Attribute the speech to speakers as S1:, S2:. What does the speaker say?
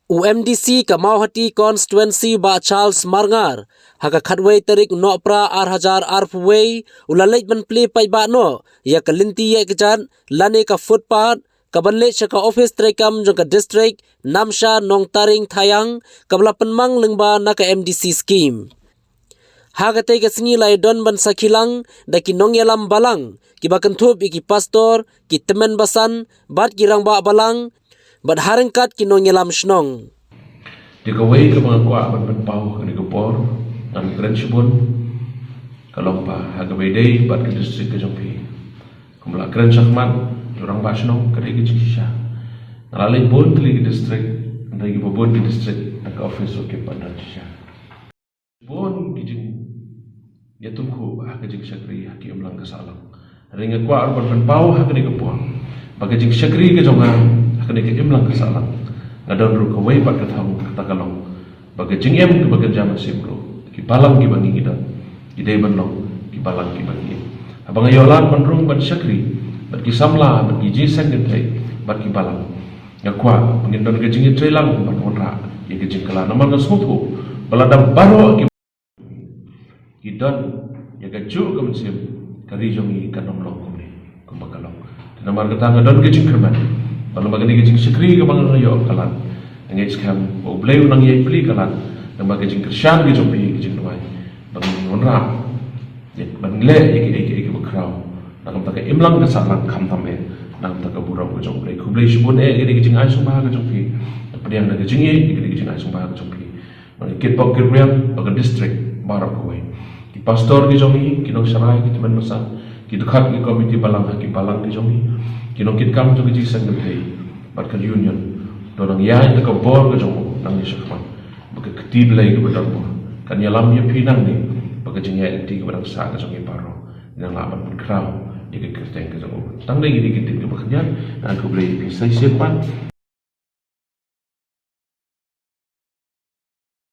S1: UMDC Kamauhati constituency ba Charles Marngar haka khatway tarik nopra 8,000 arpway ulalait ban play pai ba no ya kalinti ya kejan lane ka footpath kabanle chaka office trekam jong ka district namsha nong taring thayang kabla penmang lengba na ka MDC scheme haga te ka singi lai don ban sakilang da ki nong yalam balang ki bakanthub iki pastor ki temen basan bat ki rangba balang bat harengkat ki nong yalam snong
S2: di kawai ke mga kwa ban pau ke Negopor dan keren sibun kalau pa haga bedai bat ke distrik ke Jompi kumla keren sakman orang basno ke regi cikisha nalai bon ke distrik regi bon ke distrik ke office ke pada cikisha bon kijing ya tumku haga jik syakri haki umlang kesalang ringa kwa ban pau haga Negopor baga jik syakri ke jongan haga ke umlang kesalang ngadon ru kawai bat katham katakalong baga jingem ke baga jaman simro ki balang ki bangi gidan idai banlo ki balang ki bangi abang ayolan panrung ban syakri bat ki samla bat ki jisen gentai bat ki balang ngakwa pengindon ke jingi trelang bat onra ye ke jingkala namal ka smutu baladam baro ki don ye ke ju ke mensim kari jongi kanomlong kumni kumbakalong namal katanga don ke jingkerman kalau bagani kecing sekri ke bangun rayo kalan, angin sekarang obleu nang yai beli kalan, dan bagai kecing kersian ke jompi kecing rumai, bangun onra, bangun le iki berkerau, nang tak imlang ke salang kam tambe, nang tak burau ke jompi, kublai subun ini kecing ai sumpah ke jompi, pediang nak kecing ini kecing ai sumpah ke jompi, kit pok kirpriam bagai distrik barak kawai, ki pastor ke jompi, kinong sarai ki teman besar, ki dekat ki komiti balang ki balang ke jompi. Kinong kit kam tu kecik sang gede, batkan union, dorang ya itu ke bor ke jompo, nang ni syakman, bagi ketib lagi ke bedang bor, kan yalam ya pinang ni, bagi jengya enti ke bedang sah ke jompo paro, nang lapan berkerau, ya ke kerteng ke jompo, tang lagi di ketib ke bekerja, nang aku beli pisai siapan.